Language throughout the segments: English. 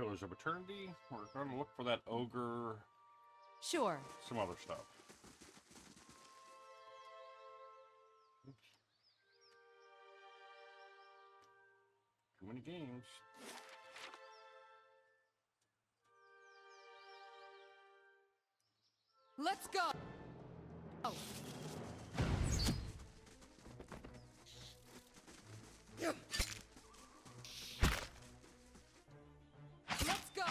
Echoes of Eternity. We're going to look for that ogre. Sure. Some other stuff. Oops. Too many games. Let's go! Oh. Let's go!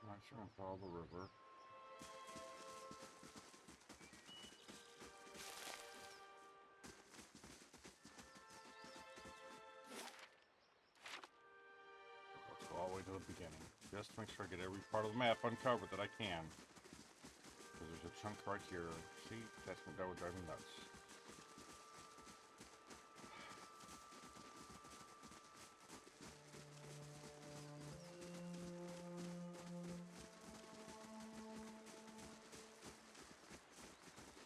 I'm not sure I follow the river. Let's go all the way to the beginning. Just to make sure I get every part of the map uncovered that I can. Because there's a chunk right here. See? That's what would drive me nuts.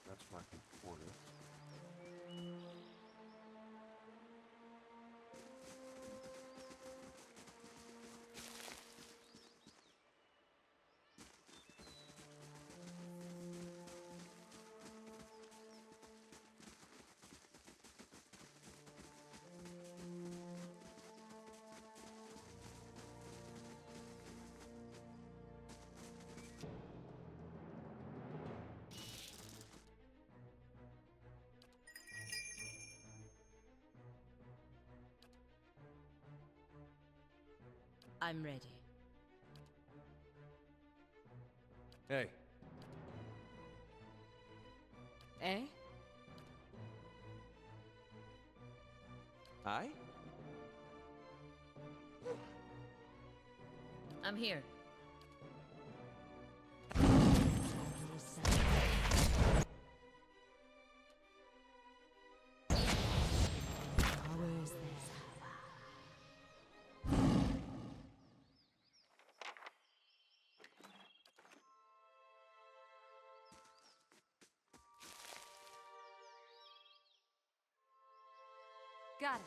That's where I can afford it. I'm ready. Hey. Eh? Hi? I'm here. Where is this? Got it.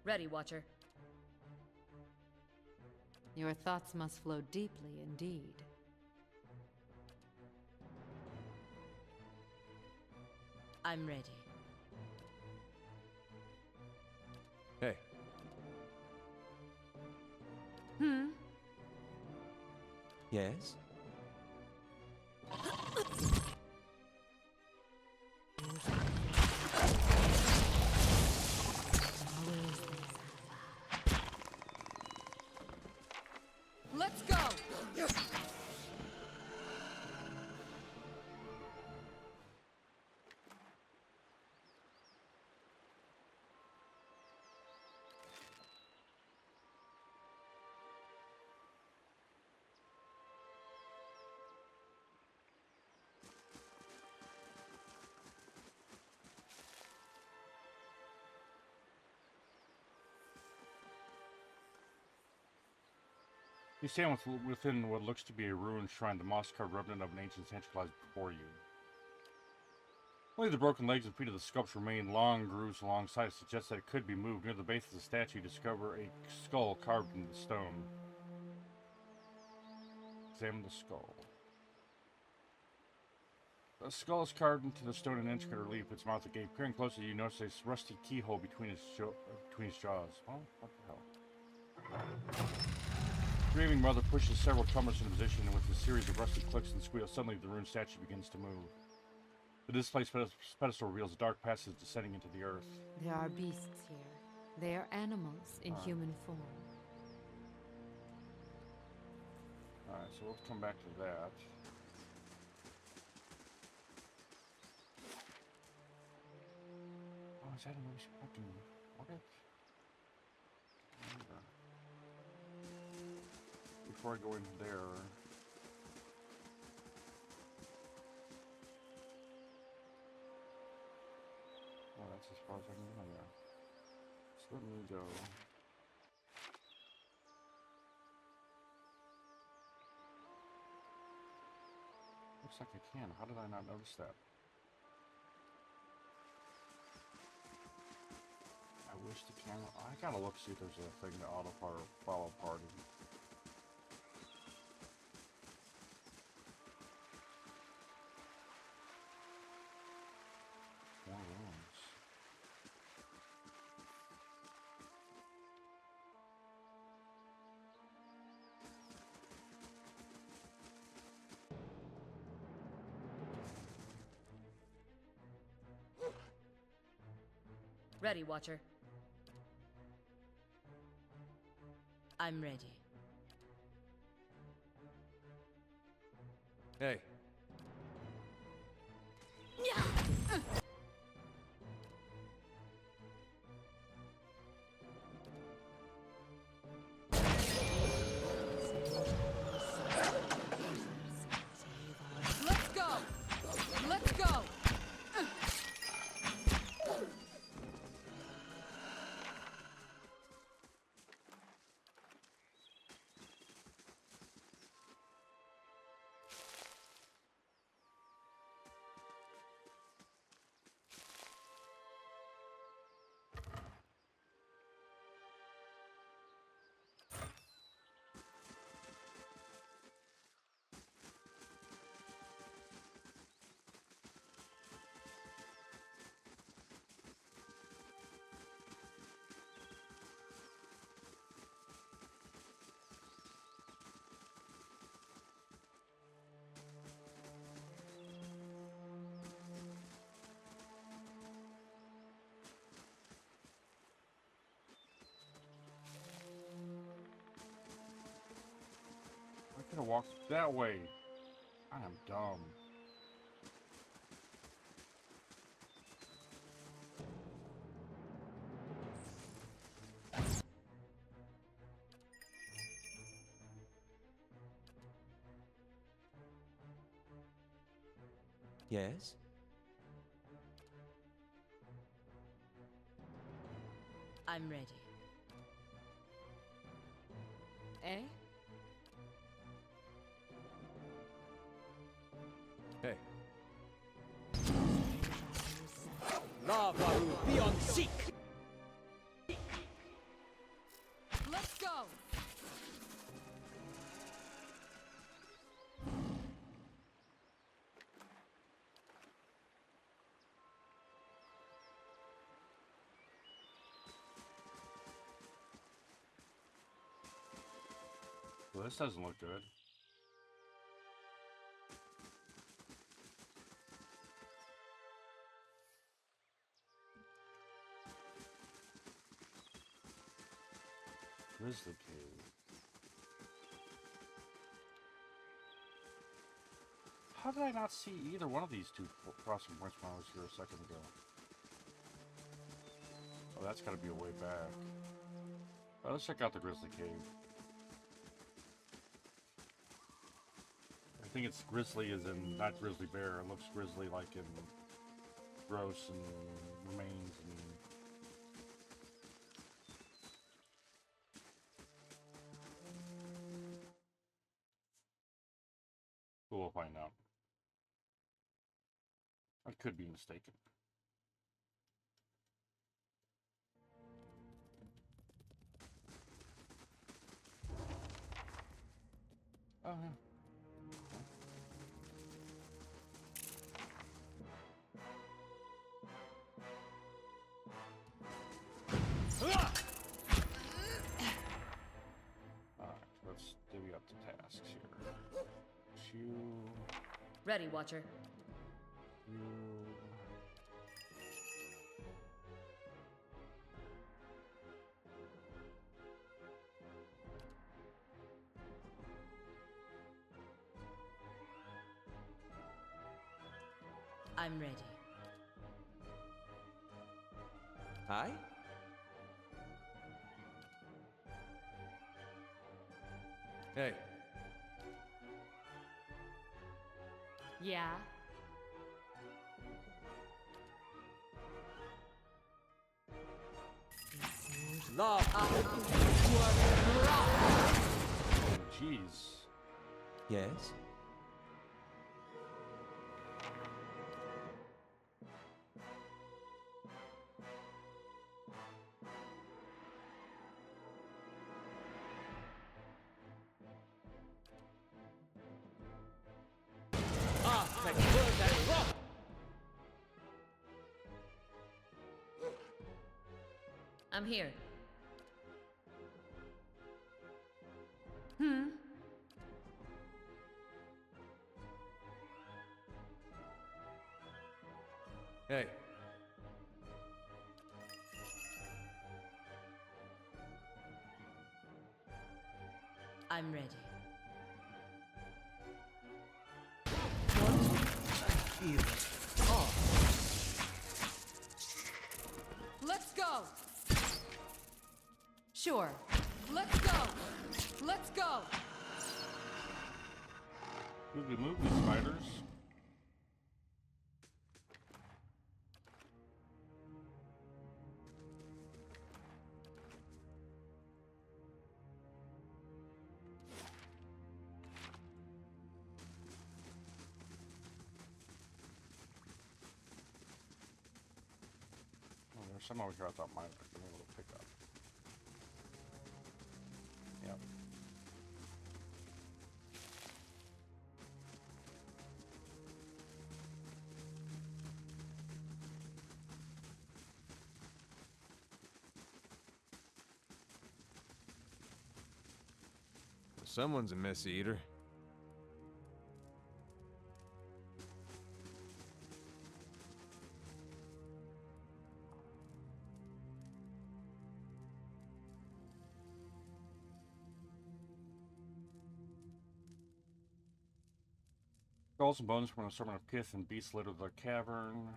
Ready, Watcher. Your thoughts must flow deeply indeed. I'm ready. Hey. Yes? Let's go! You stand within what looks to be a ruined shrine, the moss-carved remnant of an ancient sanctuary lies before you. Only the broken legs and feet of the sculpture remain. Long grooves alongside it suggest that it could be moved. Near the base of the statue, you discover a skull carved into the stone. Examine the skull. A skull is carved into the stone in intricate relief, its mouth agape. Peering closer, you notice a rusty keyhole between his jaws. Well, what the hell? The grieving mother pushes several tumblers into position, and with a series of rusty clicks and squeals, suddenly the rune statue begins to move. The displaced pedestal reveals a dark passage descending into the earth. There are beasts here. They are animals in human form. Alright, so we'll come back to that. Oh, is that a movie fucking what? Before I go in there. Oh, that's as far as I can go there. So let me go. Looks like I can. How did I not notice that? I wish the camera. I gotta look see if there's a thing to follow party. More rooms. Ready, Watcher. I'm ready. Hey. Let's go! Let's go! I could have walked that way. I am dumb. Yes? I'm ready. Eh? Hey. Lava will be on seek! Let's go! Well, this doesn't look good. Grizzly Cave. How did I not see either one of these two crossing points when I was here a second ago? Oh, that's got to be a way back. Well, let's check out the Grizzly Cave. I think it's grizzly as in not grizzly bear. It looks grizzly like in gross and remains and. We'll find out. I could be mistaken. Oh, yeah. you. Ready, Watcher. You. I'm ready. Aye? Hey, Yeah. law. Jeez. Yes? I'm here. Hmm? Hey. I'm ready. Let's go! Sure. Let's go! Let's go! Movie, spiders. Oh, there's some over here I thought might have been able to pick up. Yep. Someone's a messy eater. Skulls and bones from an assortment of pith and beasts littered the cavern.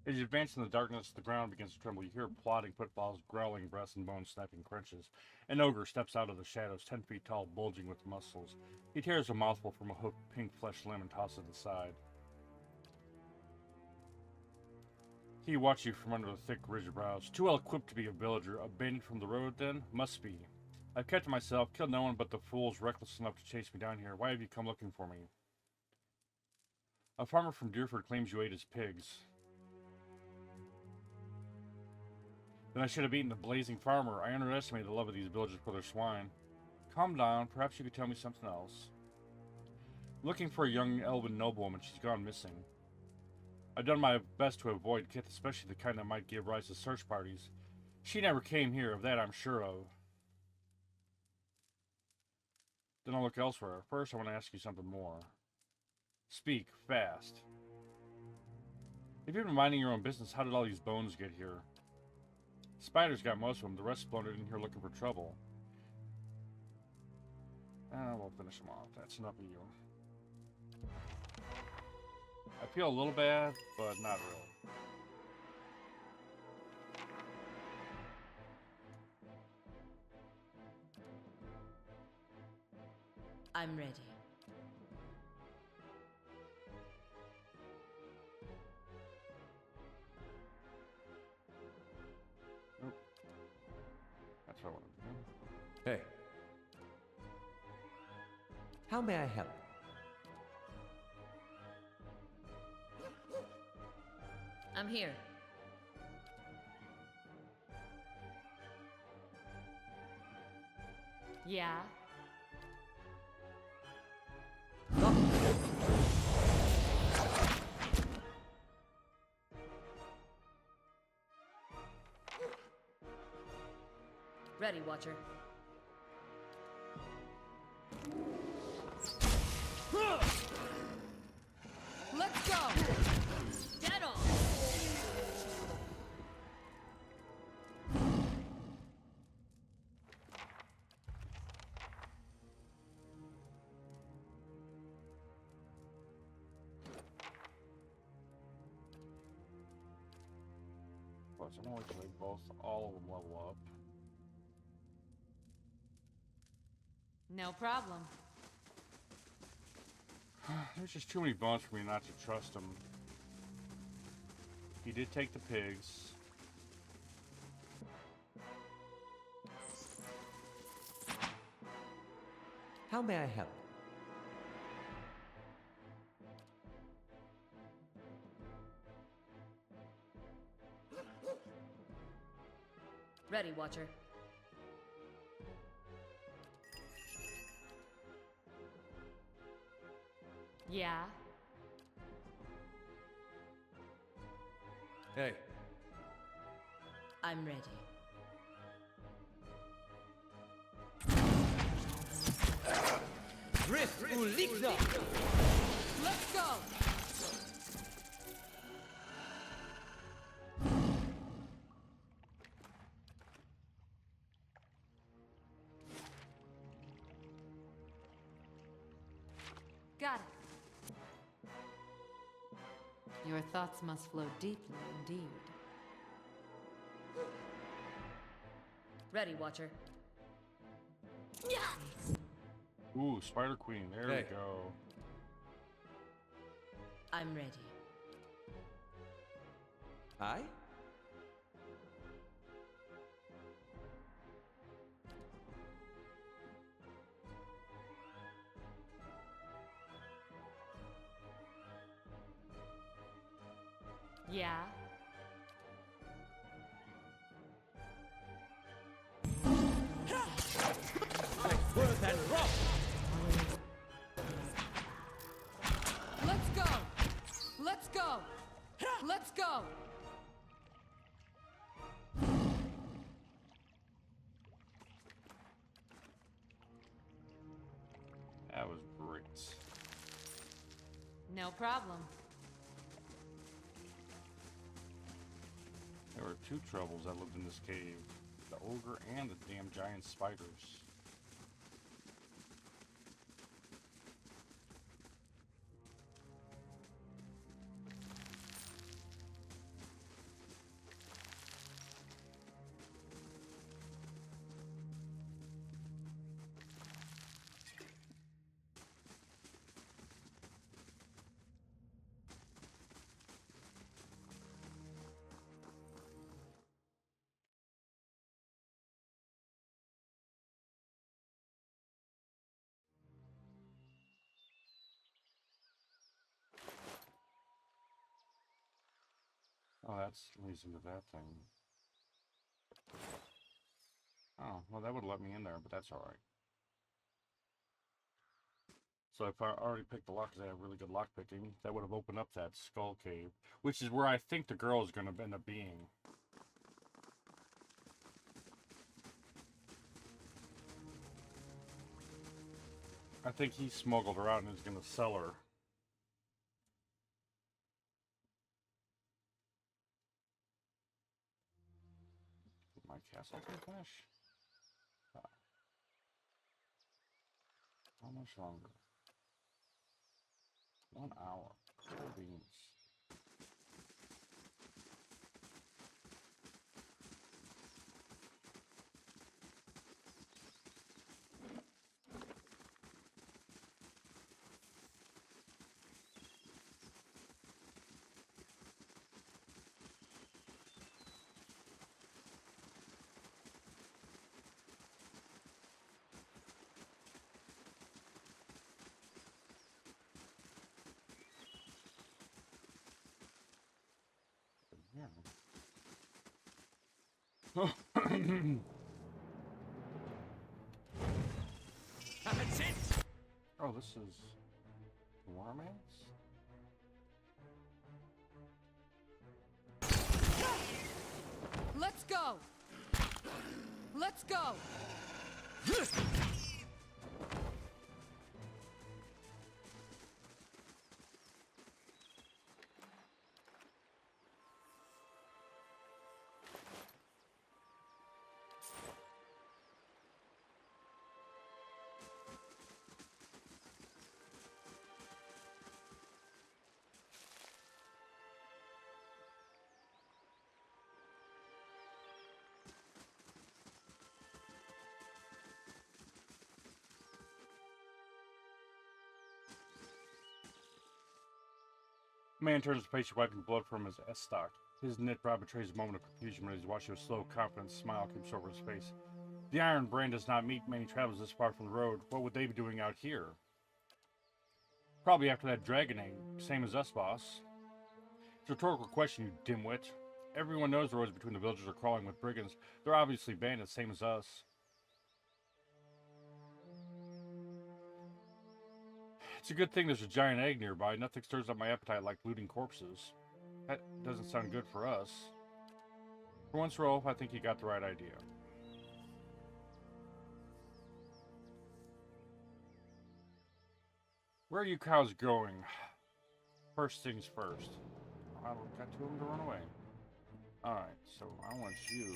As you advance in the darkness, the ground begins to tremble. You hear plodding footfalls, growling breaths, and bones snapping crunches. An ogre steps out of the shadows, 10 feet tall, bulging with muscles. He tears a mouthful from a hooked pink flesh limb and tosses it aside. He watches you from under the thick, rigid brows. Too well equipped to be a villager. Abandoned from the road, then? Must be. I've kept to myself, killed no one but the fools reckless enough to chase me down here. Why have you come looking for me? A farmer from Dyrford claims you ate his pigs. Then I should have eaten the blazing farmer. I underestimated the love of these villagers for their swine. Calm down. Perhaps you could tell me something else. Looking for a young elven noblewoman. She's gone missing. I've done my best to avoid Kith, especially the kind that might give rise to search parties. She never came here, of that I'm sure of. Then I'll look elsewhere. First, I want to ask you something more. Speak, fast. If you've been minding your own business, how did all these bones get here? Spiders got most of them. The rest blundered in here looking for trouble. We'll finish them off. That's enough of you. I feel a little bad, but not really. I'm ready. Nope. That's what I wanted to do. Hey. How may I help? I'm here. Yeah. Ready, Watcher. Let's go! Dead on! Plus, I know we can make both, all of them level up. No problem. There's just too many bones for me not to trust him. He did take the pigs. How may I help? Ready, Watcher. Yeah? Hey. I'm ready. Drift Uligna! Let's go! Got it. Your thoughts must flow deeply indeed. Ready, Watcher. Ooh, Spider Queen. There Hey. we go. I'm ready. Aye? Yeah? Worth and rock! Let's go! Let's go! Let's go! That was great. No problem. There were two troubles that lived in this cave. The ogre and the damn giant spiders. Oh, that's leads into that thing. Oh, well, that would let me in there, but that's alright. So if I already picked the lock, because I have really good lock picking, that would have opened up that skull cave, which is where I think the girl is going to end up being. I think he smuggled her out and is going to sell her. My castle can finish? How much longer? 1 hour. Cool beans. Yeah. That's it! Oh, this is... Worm ants? Let's go! Let's go! Man turns to face, wiping blood from his S-stock. His knit brow betrays a moment of confusion when he's watching a slow, confident smile creeps over his face. The Iron Brand does not meet many travelers this far from the road. What would they be doing out here? Probably after that dragon egg, same as us, boss. It's a rhetorical question, you dimwit. Everyone knows the roads between the villages are crawling with brigands. They're obviously bandits, same as us. It's a good thing there's a giant egg nearby. Nothing stirs up my appetite like looting corpses. That doesn't sound good for us. For once, Rolf, I think you got the right idea. Where are you cows going? First things first. I've got two of them to run away. Alright, so I want you...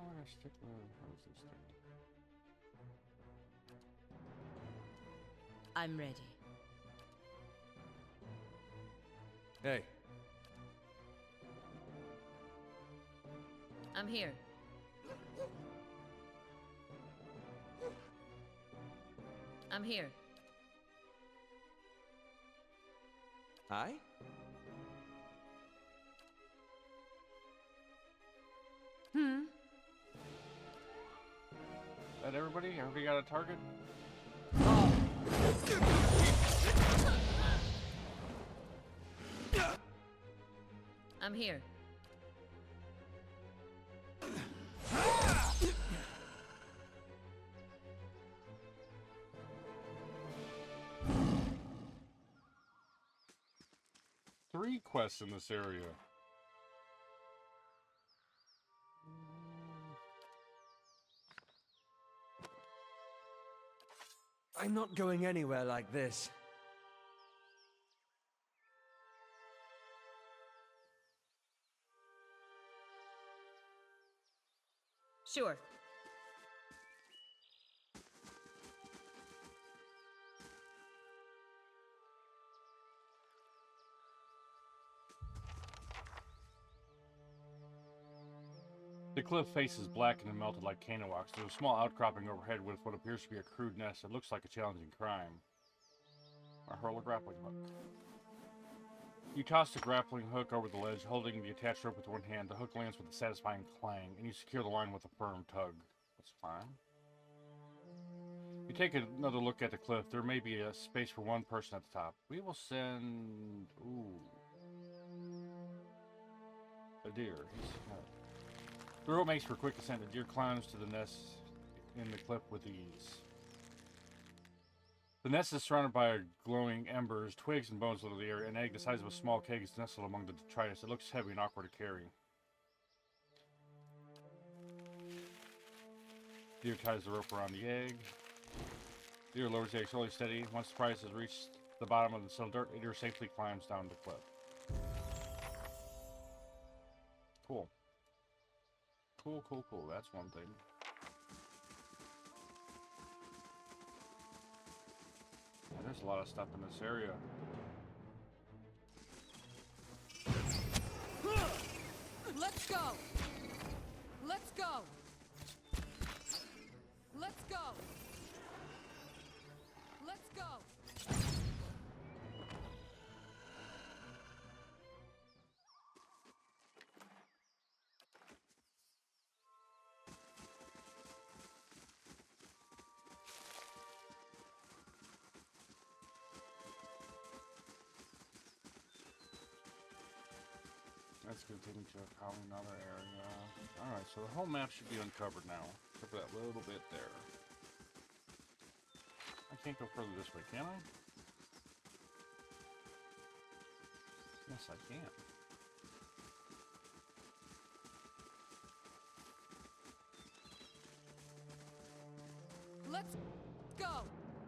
we're gonna stick with... How does this stick? I'm ready. Hey. I'm here. I'm here. Aye? Is that everybody? Everybody got a target? I'm here. Three quests in this area. I'm not going anywhere like this. Sure. The cliff face is blackened and melted like cane wax. There's a small outcropping overhead with what appears to be a crude nest. It looks like a challenging crime. I hurl a grappling hook. You toss the grappling hook over the ledge, holding the attached rope with one hand. The hook lands with a satisfying clang, and you secure the line with a firm tug. That's fine. You take another look at the cliff. There may be a space for one person at the top. We will send... Ooh. A deer. The rope makes for a quick ascent. The deer climbs to the nest in the cliff with ease. The nest is surrounded by glowing embers, twigs, and bones litter the area. An egg the size of a small keg is nestled among the detritus. It looks heavy and awkward to carry. Deer ties the rope around the egg. Deer lowers the egg slowly steady. Once the prize has reached the bottom of the settled dirt, the deer safely climbs down the cliff. Cool. Cool. That's one thing. Yeah, there's a lot of stuff in this area. Let's go! Let's go! Let's go! Let's go! That's gonna take me to probably another area. Alright, so the whole map should be uncovered now. Except for that little bit there. I can't go further this way, can I? Yes, I can. Let's go.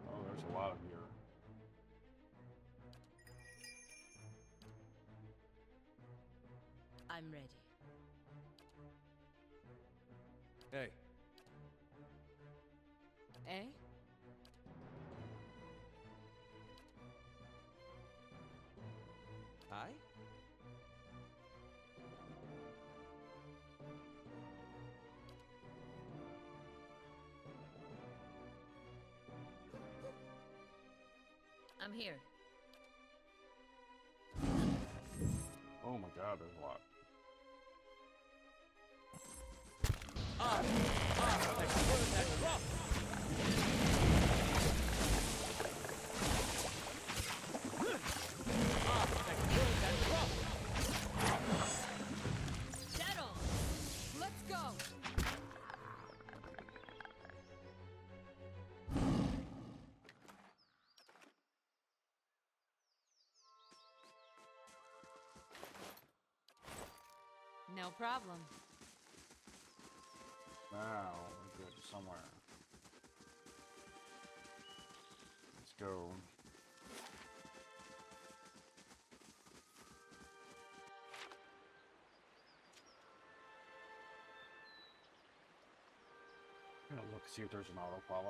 Oh, there's a lot of here. I'm ready. Hey, Eh? I? I'm here. Oh my god, there's a lot. Dead on. Let's go. No problem. Now, we're good somewhere. Let's go. I'm gonna look see if there's an auto follow.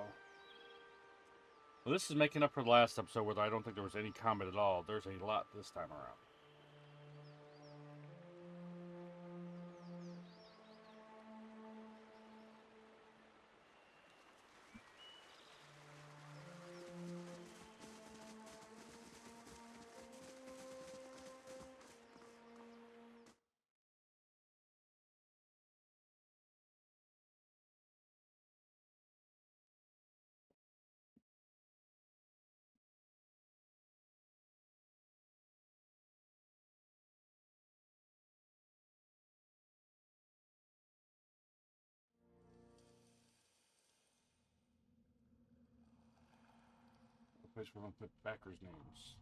Well, this is making up for the last episode where I don't think there was any combat at all. There's a lot this time around. The place where I'm gonna put backers' names.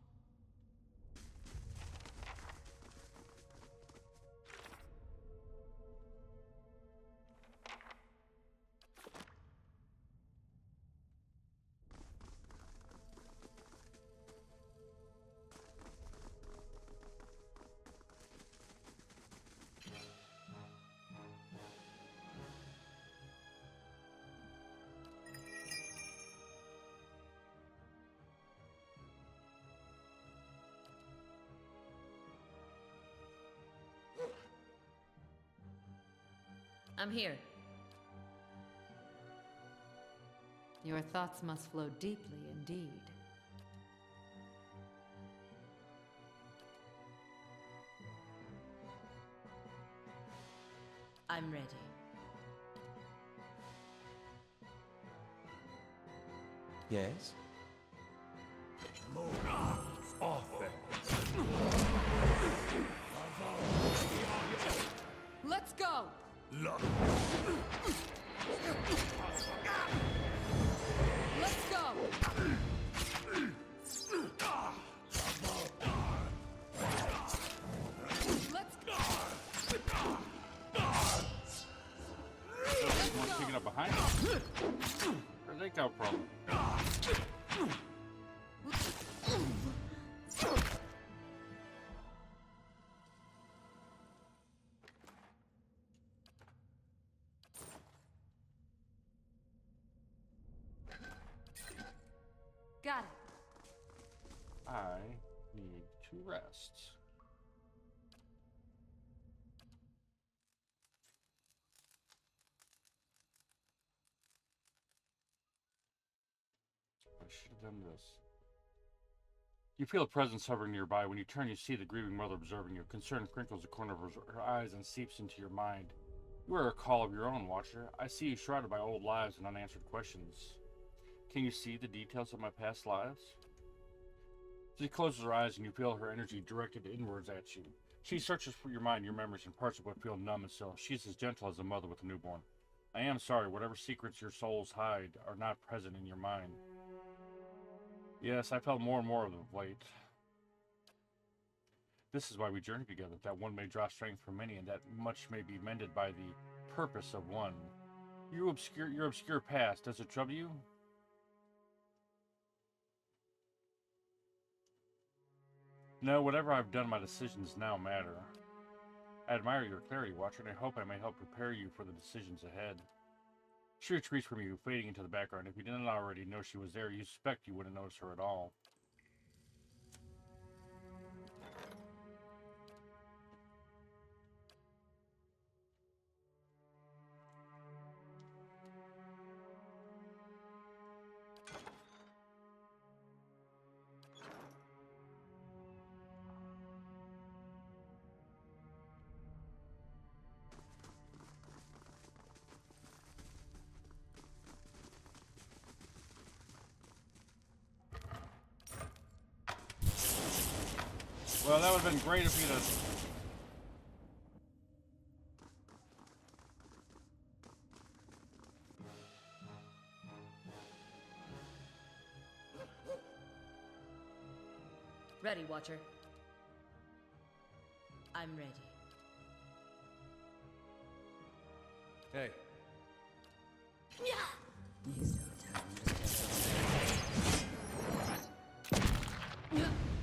I'm here. Your thoughts must flow deeply indeed. I'm ready. Yes? Off there. Let's go! Look. Let's go! Let's go! Someone's picking up behind us. Where'd they come from? Got it. I need to rest. I should have done this. You feel a presence hovering nearby. When you turn, you see the grieving mother observing you. Concern crinkles the corner of her eyes and seeps into your mind. You are a call of your own, Watcher. I see you shrouded by old lives and unanswered questions. Can you see the details of my past lives? She closes her eyes and you feel her energy directed inwards at you. She searches for your mind, your memories, and parts of what feel numb and still. She is as gentle as a mother with a newborn. I am sorry, whatever secrets your souls hide are not present in your mind. Yes, I felt more and more of them of late. This is why we journey together, that one may draw strength from many, and that much may be mended by the purpose of one. Your obscure past, does it trouble you? No, whatever I've done, my decisions now matter. I admire your clarity, Watcher, and I hope I may help prepare you for the decisions ahead. She retreats from you, fading into the background. If you didn't already know she was there, you suspect you wouldn't notice her at all. Well, that would have been great if you'd have... Ready, Watcher. I'm ready. Hey.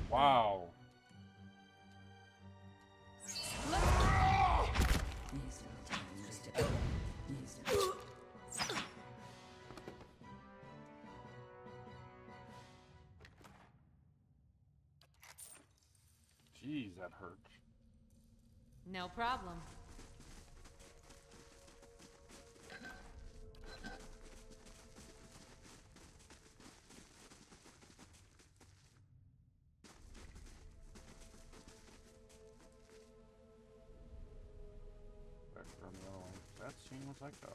Wow. Jeez, that hurt. No problem. Back from the other one. That seems like a...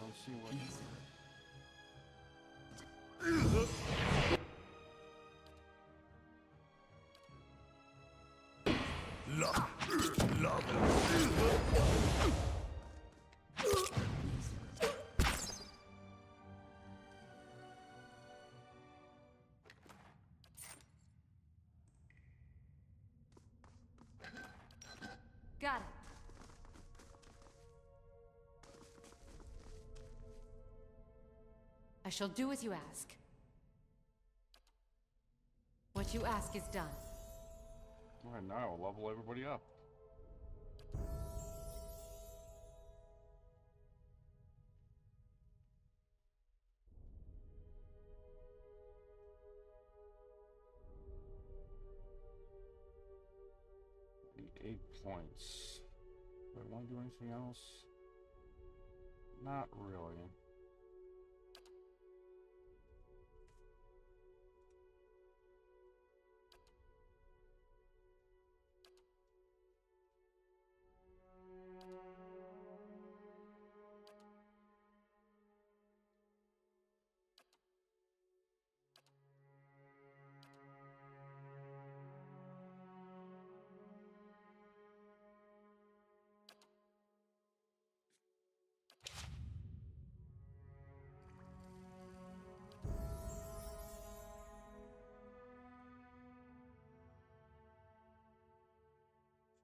Don't see what... Got it. I shall do as you ask. What you ask is done. Alright, now I'll level everybody up. The 8 points. Do I want to do anything else? Not really.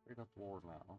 Straight up war now.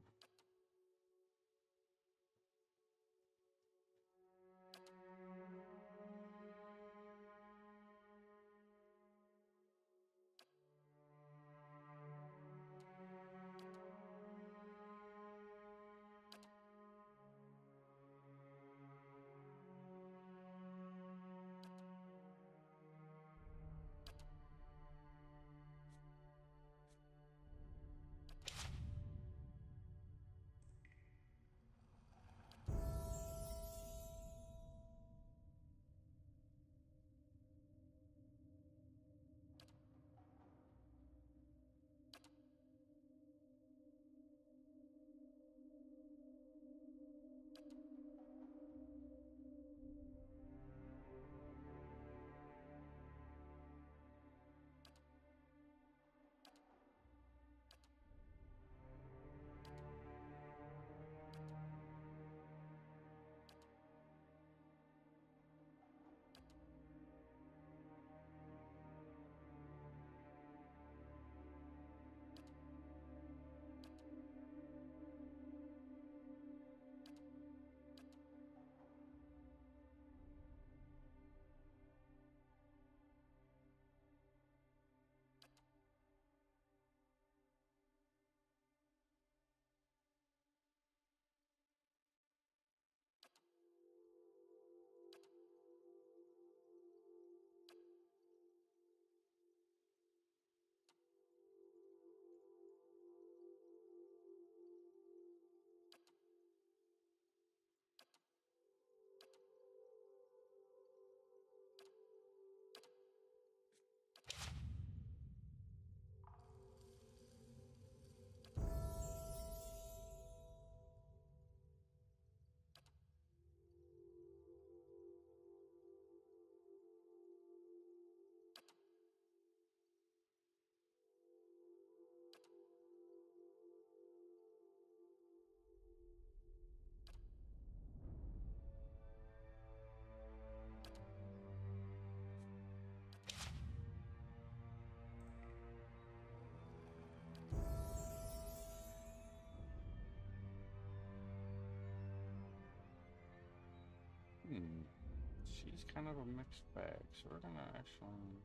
She's kind of a mixed bag, so we're gonna actually...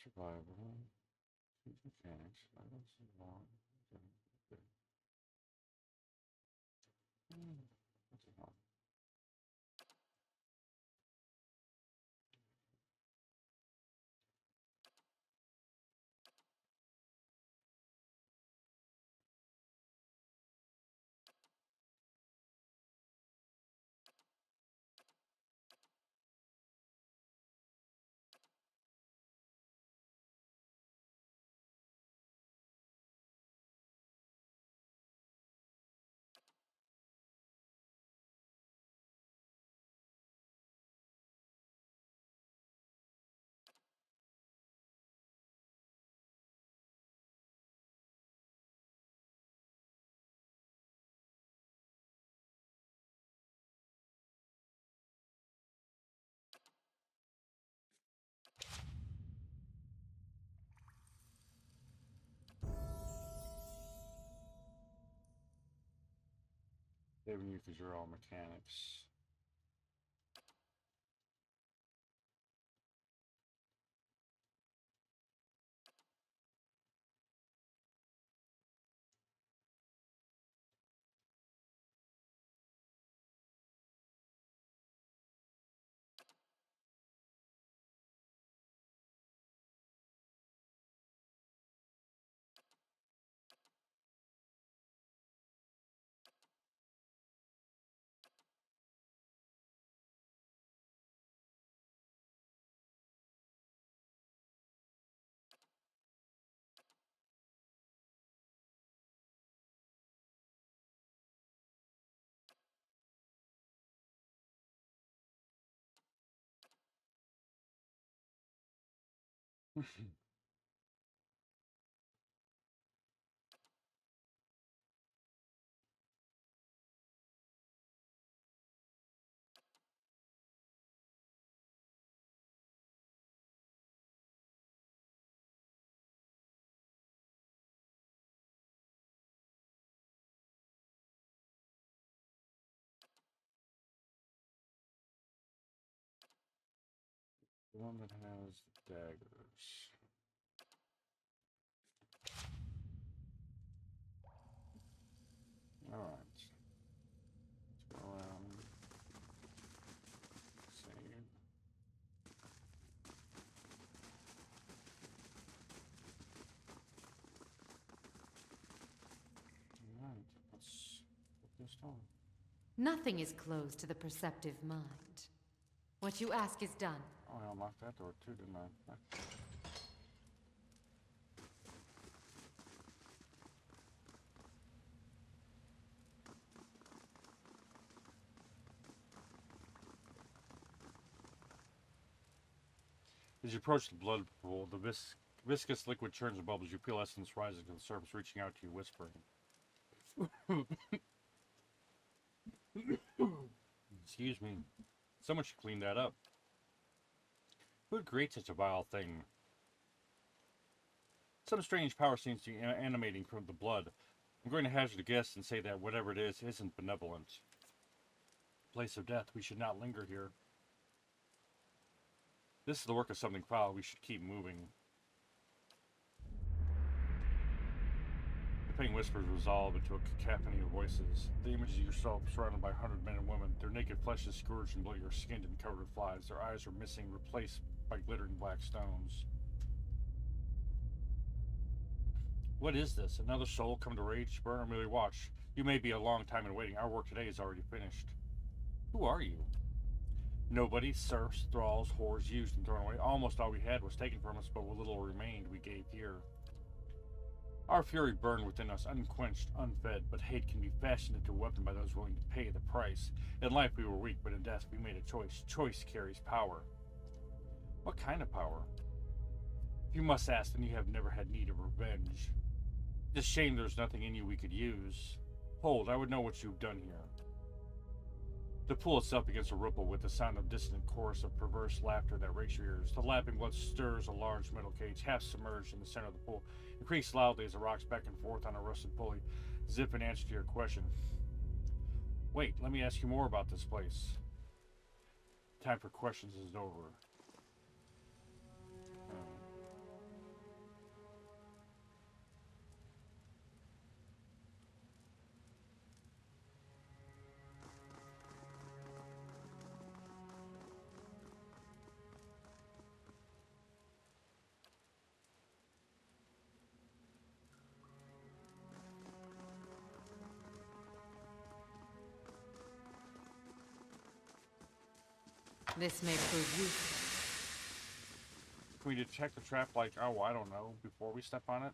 Survival. Mechanics. I don't see long. Okay. What's it on? Saving you because you're all mechanics. The one that has the daggers. Alright. Let's go around. Save. Alright, let's put this on. Nothing is closed to the perceptive mind. What you ask is done. Oh, I unlocked that door too, didn't I? As you approach the blood pool, the viscous liquid churns and bubbles. You feel essence rising to the surface, reaching out to you, whispering. Excuse me. Someone should clean that up. Who would create such a vile thing? Some strange power seems to be animating from the blood. I'm going to hazard a guess and say that whatever it is isn't benevolent. Place of death. We should not linger here. This is the work of something foul. We should keep moving. The faint whispers resolve into a cacophony of voices. The image of yourself surrounded by 100 men and women. Their naked flesh is scourged and bloody, or skinned and covered with flies. Their eyes are missing, replaced by glittering black stones. What is this? Another soul come to rage, burn, or merely watch? You may be a long time in waiting. Our work today is already finished. Who are you? Nobody. Serfs, thralls, whores, used and thrown away. Almost all we had was taken from us, but what little remained we gave here. Our fury burned within us, unquenched, unfed, but hate can be fashioned into a weapon by those willing to pay the price. In life we were weak, but in death we made a choice. Choice carries power. What kind of power? If you must ask, then you have never had need of revenge. It's a shame there's nothing in you we could use. Hold, I would know what you've done here. The pool itself begins to ripple with the sound of distant chorus of perverse laughter that rakes your ears. The lapping blood stirs a large metal cage, half submerged in the center of the pool. It creaks loudly as it rocks back and forth on a rusted pulley, as if in answer to your question. Wait, let me ask you more about this place. Time for questions is over. This may prove useful. Can we detect the trap like, oh, I don't know, before we step on it?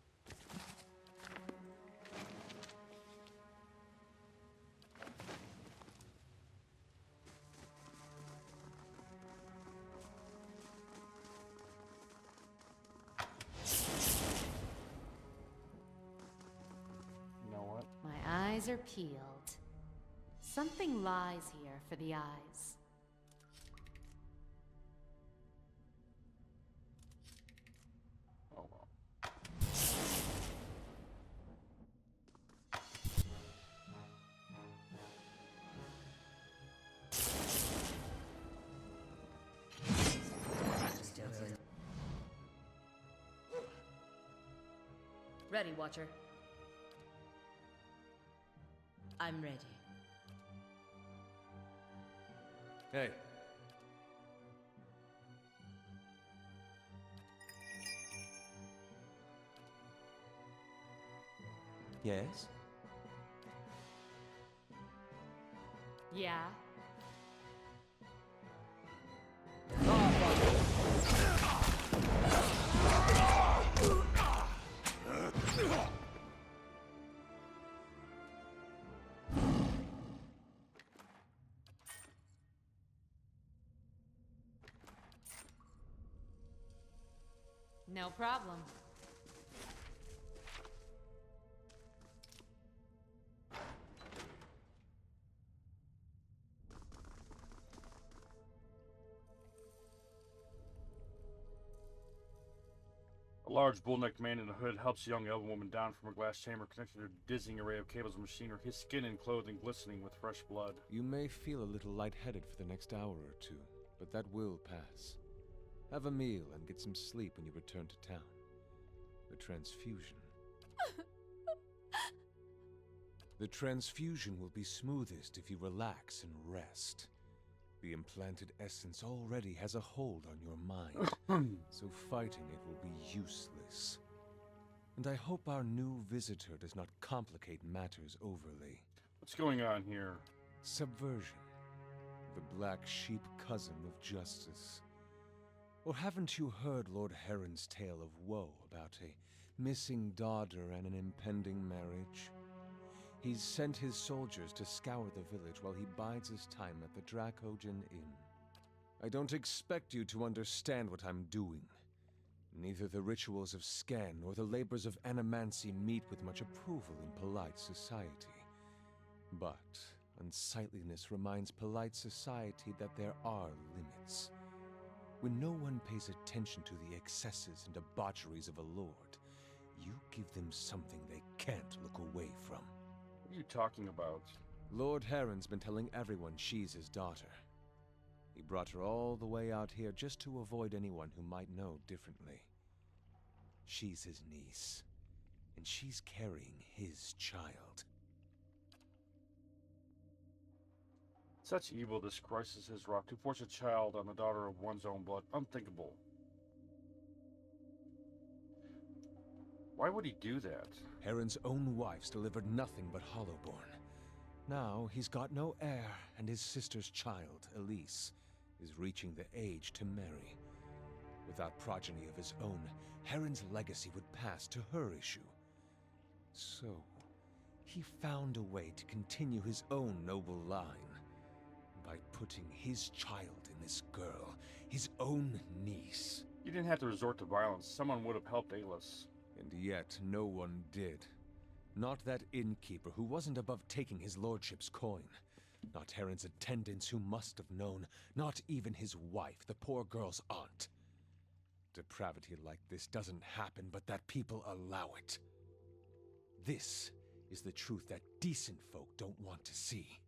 You know what? My eyes are peeled. Something lies here for the eyes. Oh well. Ready, Watcher. I'm ready. Hey. Yes? Yeah? No problem. A large bull-necked man in a hood helps a young elven woman down from a glass chamber connected to a dizzying array of cables and machinery, his skin and clothing glistening with fresh blood. You may feel a little lightheaded for the next hour or two, but that will pass. Have a meal and get some sleep when you return to town. The transfusion. The transfusion will be smoothest if you relax and rest. The implanted essence already has a hold on your mind, so fighting it will be useless. And I hope our new visitor does not complicate matters overly. What's going on here? Subversion. The black sheep cousin of justice. Or haven't you heard Lord Heron's tale of woe about a missing daughter and an impending marriage? He's sent his soldiers to scour the village while he bides his time at the Dracogen Inn. I don't expect you to understand what I'm doing. Neither the rituals of Scan nor the labors of Animancy meet with much approval in polite society. But unsightliness reminds polite society that there are limits. When no one pays attention to the excesses and debaucheries of a lord, you give them something they can't look away from. What are you talking about? Lord Heron's been telling everyone she's his daughter. He brought her all the way out here just to avoid anyone who might know differently. She's his niece, and she's carrying his child. Such evil this crisis has wrought to force a child on the daughter of one's own blood. Unthinkable. Why would he do that? Heron's own wife's delivered nothing but Hollowborn. Now he's got no heir, and his sister's child, Elise, is reaching the age to marry. Without progeny of his own, Heron's legacy would pass to her issue. So, he found a way to continue his own noble line by putting his child in this girl, his own niece. You didn't have to resort to violence. Someone would have helped Alis. And yet, no one did. Not that innkeeper who wasn't above taking his lordship's coin. Not Heron's attendants who must have known, not even his wife, the poor girl's aunt. Depravity like this doesn't happen, but that people allow it. This is the truth that decent folk don't want to see.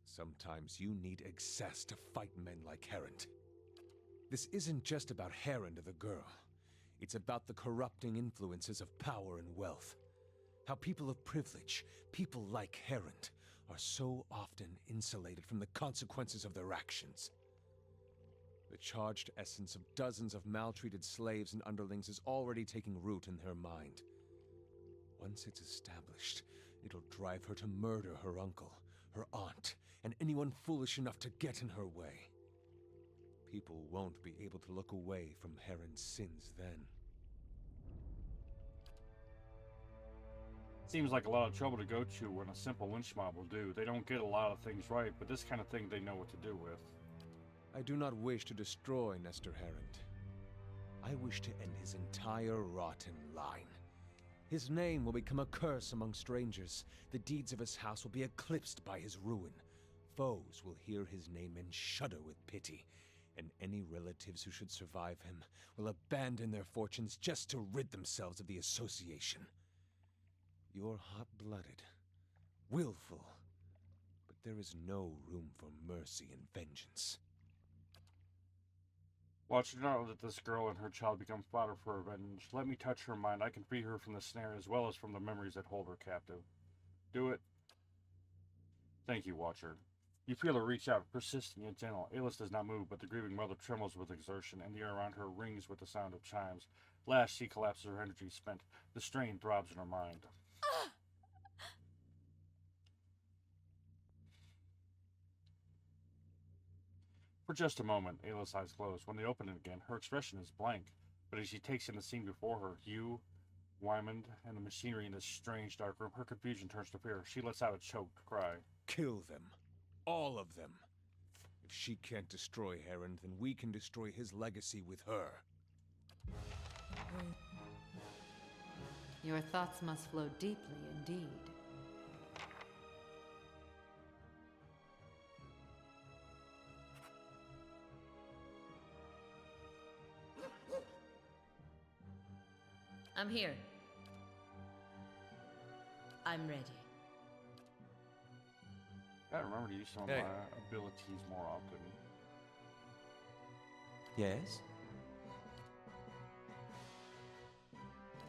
Sometimes you need excess to fight men like Heron. This isn't just about Heron or the girl. It's about the corrupting influences of power and wealth. How people of privilege, people like Heron, are so often insulated from the consequences of their actions. The charged essence of dozens of maltreated slaves and underlings is already taking root in her mind. Once it's established, it'll drive her to murder her uncle, her aunt, and anyone foolish enough to get in her way. People won't be able to look away from Heron's sins then. Seems like a lot of trouble to go to when a simple lynch mob will do. They don't get a lot of things right, but this kind of thing they know what to do with. I do not wish to destroy Nestor Heron. I wish to end his entire rotten line. His name will become a curse among strangers. The deeds of his house will be eclipsed by his ruin. Foes will hear his name and shudder with pity. And any relatives who should survive him will abandon their fortunes just to rid themselves of the association. You're hot-blooded, willful, but there is no room for mercy and vengeance. Watch not let this girl and her child become fodder for revenge. Let me touch her mind. I can free her from the snare as well as from the memories that hold her captive. Do it. Thank you, Watcher. You feel her reach out, persisting yet gentle. Alis does not move, but the grieving mother trembles with exertion, and the air around her rings with the sound of chimes. Last, she collapses, her energy spent. The strain throbs in her mind. For just a moment, Ayla's eyes close. When they open it again, her expression is blank. But as she takes in the scene before her, Hugh, Wymond, and the machinery in this strange dark room, her confusion turns to fear. She lets out a choked cry. Kill them. All of them. If she can't destroy Heron, then we can destroy his legacy with her. Your thoughts must flow deeply indeed. I'm here. I'm ready. Gotta remember to use some of Hey. my abilities more often. Yes?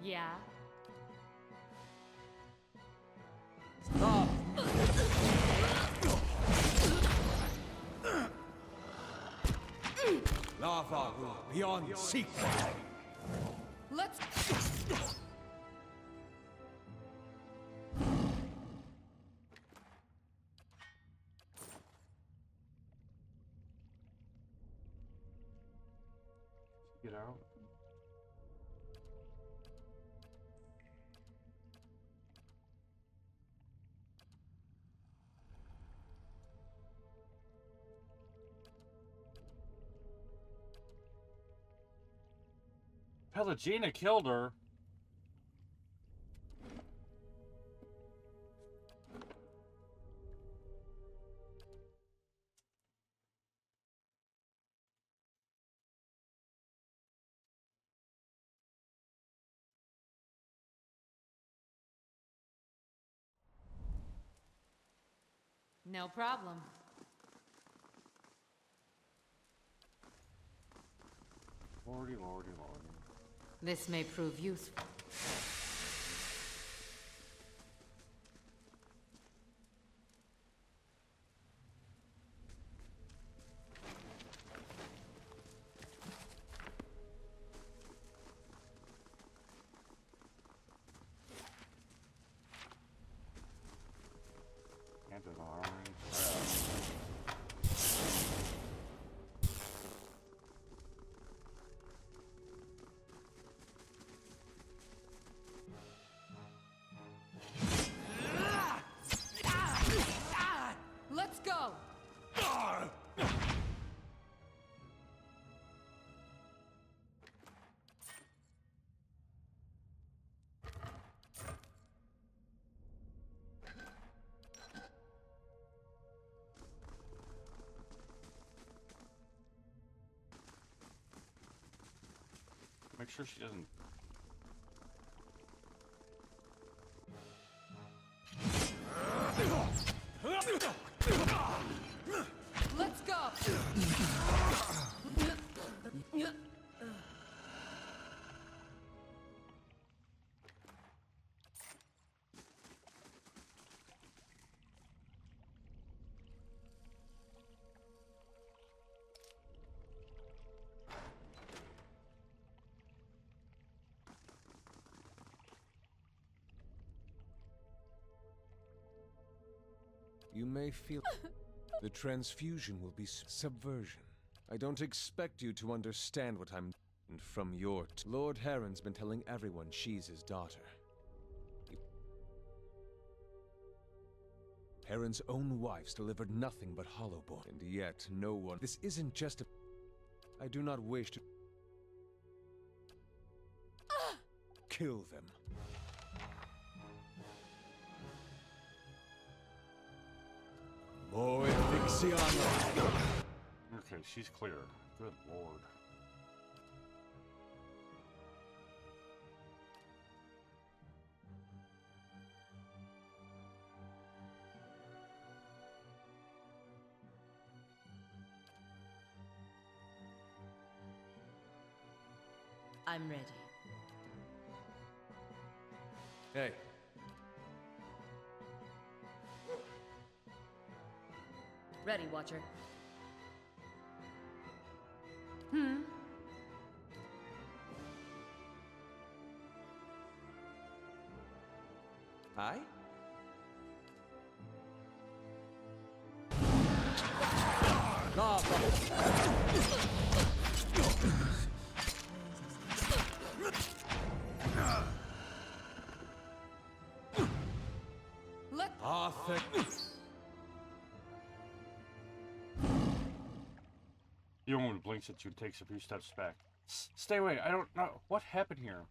Yeah? Stop! Lava will beyond secret. Let's... Get out. Pelagina killed her. No problem. Lordy, lordy, lordy. This may prove useful. Make sure she doesn't. Let's go! You may feel the transfusion will be subversion. I don't expect you to understand what I'm from your Lord Heron's been telling everyone she's his daughter. Heron's own wife's delivered nothing but hollowborn, and yet no one. This isn't just a. I do not wish to kill them. Boy, Fixiano. Okay, she's clear. Good lord. I'm ready. Hey. Ready, Watcher. Hi? Let The woman blinks at you and takes a few steps back. Stay away, I don't know. What happened here?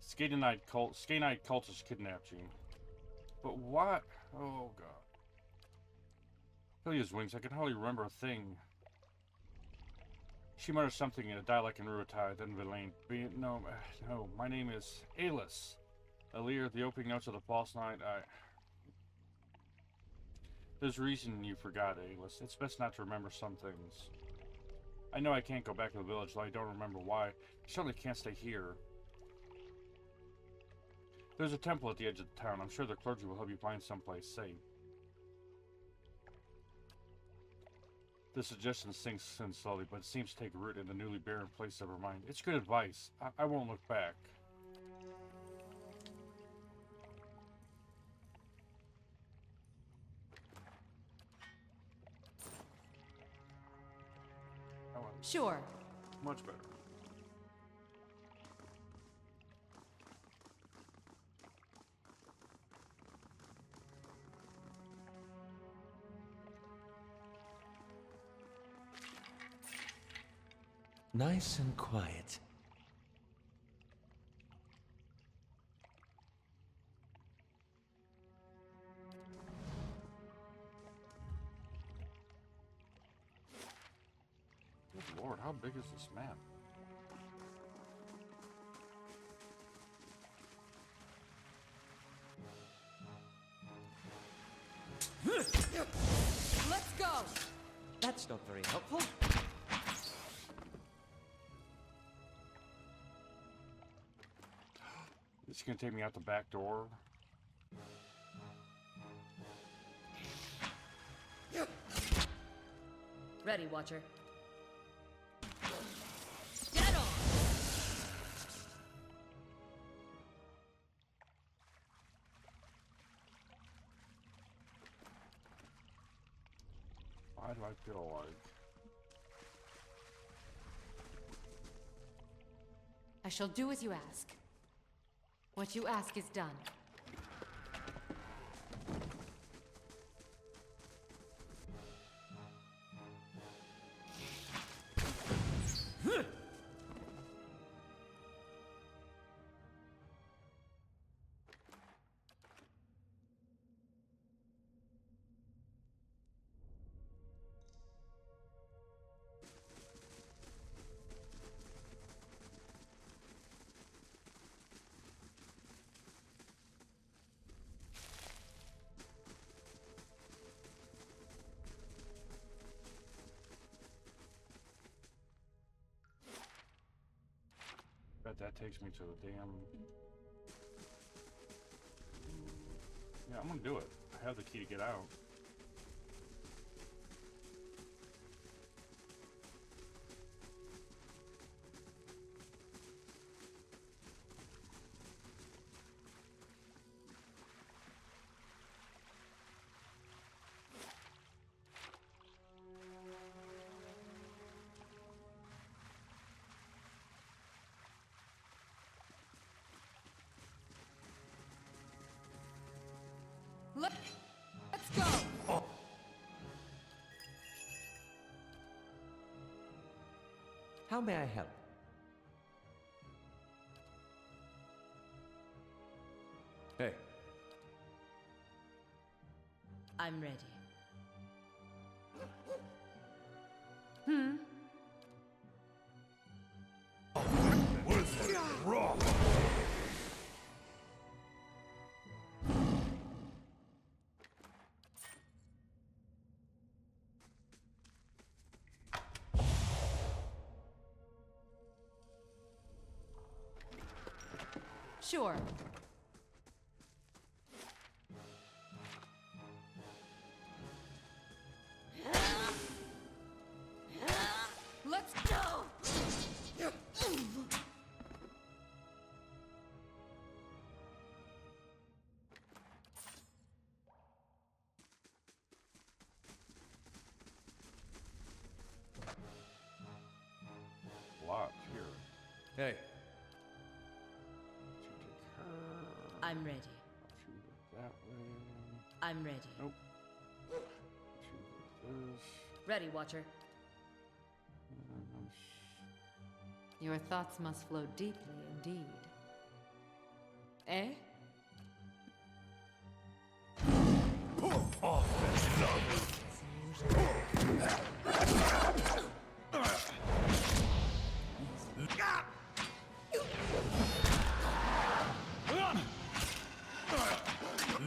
Skate-eyed cultists kidnapped you. But what? Oh god. Helia's wings, I can hardly remember a thing. She mutters something in a dialect in Ruatai, then Villain. No, my name is Alis. Alir, the opening notes of the false night, There's a reason you forgot, Alis. It's best not to remember some things. I know I can't go back to the village, though I don't remember why. I certainly can't stay here. There's a temple at the edge of the town. I'm sure the clergy will help you find someplace safe. The suggestion sinks in slowly, but it seems to take root in the newly barren place of her mind. It's good advice. I won't look back. Sure. Much better. Nice and quiet. Good lord, how big is this map? Let's go! That's not very helpful. It's gonna take me out the back door. Ready, Watcher. Get on! Why do I feel like... I shall do as you ask. What you ask is done. Bet that takes me to the damn... Yeah, I'm gonna do it. I have the key to get out. Let's go! How may I help? Hey, I'm ready. Worthless rock. Sure. Let's go! Lots here. hey, To take her. I'm ready. To look that way. I'm ready. Nope. To this. Ready, Watcher. And Your thoughts must flow deeply indeed. Eh? Offense, love.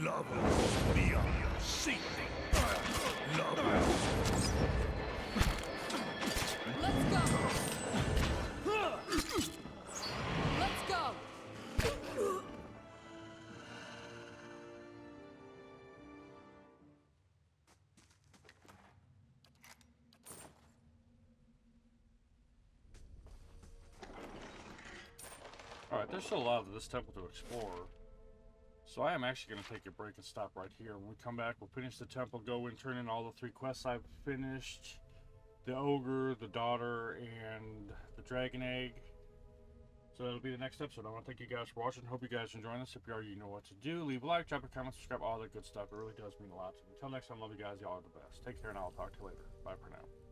Lovers beyond seeking. Lovers. Let's go! Let's go! Alright, there's still a lot of this temple to explore. So I am actually going to take a break and stop right here. When we come back, we'll finish the temple, go and turn in all the 3 quests I've finished. The ogre, the daughter, and the dragon egg. So that'll be the next episode. I want to thank you guys for watching. Hope you guys enjoying this. If you are, you know what to do. Leave a like, drop a comment, subscribe, all that good stuff. It really does mean a lot to me. Until next time, love you guys. Y'all are the best. Take care, and I'll talk to you later. Bye for now.